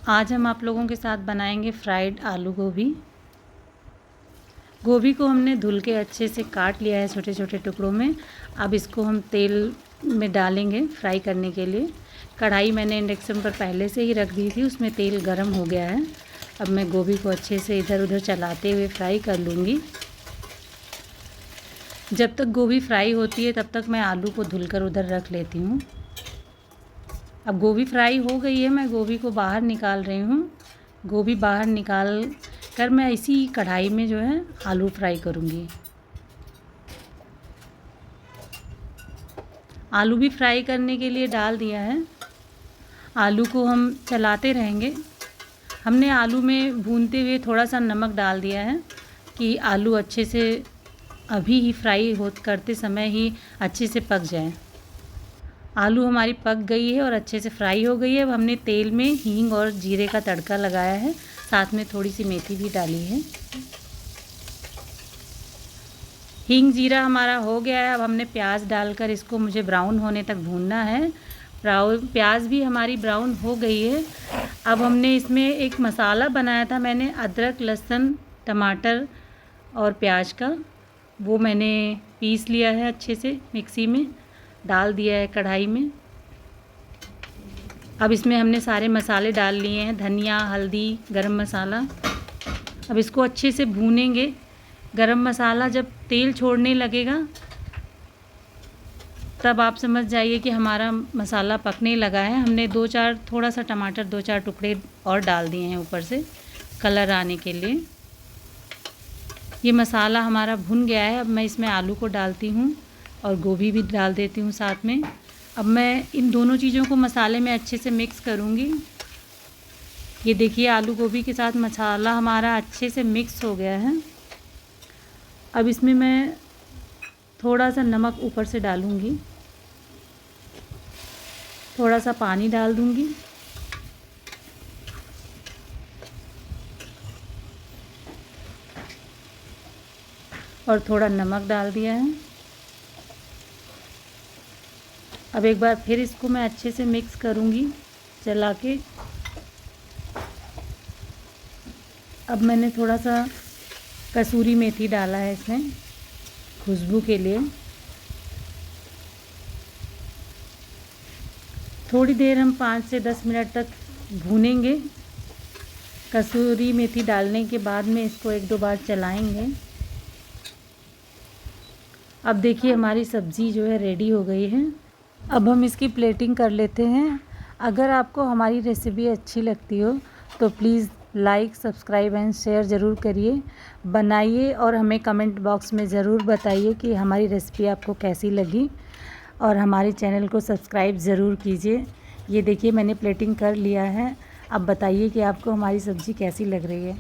आज हम आप लोगों के साथ बनाएंगे फ्राइड आलू गोभी। गोभी को हमने धुल के अच्छे से काट लिया है छोटे छोटे टुकड़ों में। अब इसको हम तेल में डालेंगे फ्राई करने के लिए। कढ़ाई मैंने इंडक्शन पर पहले से ही रख दी थी, उसमें तेल गरम हो गया है। अब मैं गोभी को अच्छे से इधर उधर चलाते हुए फ्राई कर लूँगी। जब तक गोभी फ्राई होती है तब तक मैं आलू को धुलकर उधर रख लेती हूँ। अब गोभी फ्राई हो गई है, मैं गोभी को बाहर निकाल रही हूँ। गोभी बाहर निकाल कर मैं इसी कढ़ाई में जो है आलू फ्राई करूँगी। आलू भी फ्राई करने के लिए डाल दिया है। आलू को हम चलाते रहेंगे। हमने आलू में भूनते हुए थोड़ा सा नमक डाल दिया है कि आलू अच्छे से अभी ही फ्राई हो करते समय ही अच्छे से पक जाए। आलू हमारी पक गई है और अच्छे से फ्राई हो गई है। अब हमने तेल में हींग और जीरे का तड़का लगाया है, साथ में थोड़ी सी मेथी भी डाली है। हींग जीरा हमारा हो गया है। अब हमने प्याज डालकर इसको मुझे ब्राउन होने तक भूनना है। प्याज भी हमारी ब्राउन हो गई है। अब हमने इसमें एक मसाला बनाया था मैंने, अदरक लहसुन टमाटर और प्याज का, वो मैंने पीस लिया है अच्छे से, मिक्सी में डाल दिया है कढ़ाई में। अब इसमें हमने सारे मसाले डाल लिए हैं, धनिया, हल्दी, गरम मसाला। अब इसको अच्छे से भूनेंगे। गरम मसाला जब तेल छोड़ने लगेगा तब आप समझ जाइए कि हमारा मसाला पकने लगा है। हमने थोड़ा सा टमाटर 2-4 टुकड़े और डाल दिए हैं ऊपर से कलर आने के लिए। ये मसाला हमारा भुन गया है। अब मैं इसमें आलू को डालती हूँ और गोभी भी डाल देती हूँ साथ में। अब मैं इन दोनों चीज़ों को मसाले में अच्छे से मिक्स करूँगी। ये देखिए आलू गोभी के साथ मसाला हमारा अच्छे से मिक्स हो गया है। अब इसमें मैं थोड़ा सा नमक ऊपर से डालूँगी, थोड़ा सा पानी डाल दूँगी और थोड़ा नमक डाल दिया है। अब एक बार फिर इसको मैं अच्छे से मिक्स करूँगी चला के। अब मैंने थोड़ा सा कसूरी मेथी डाला है इसमें खुशबू के लिए। थोड़ी देर हम 5 से 10 मिनट तक भूनेंगे। कसूरी मेथी डालने के बाद में इसको 1-2 बार चलाएंगे। अब देखिए हमारी सब्ज़ी जो है रेडी हो गई है। अब हम इसकी प्लेटिंग कर लेते हैं। अगर आपको हमारी रेसिपी अच्छी लगती हो तो please like, subscribe and share ज़रूर करिए, बनाइए और हमें कमेंट बॉक्स में ज़रूर बताइए कि हमारी रेसिपी आपको कैसी लगी, और हमारे चैनल को सब्सक्राइब ज़रूर कीजिए। ये देखिए मैंने प्लेटिंग कर लिया है। अब बताइए कि आपको हमारी सब्ज़ी कैसी लग रही है।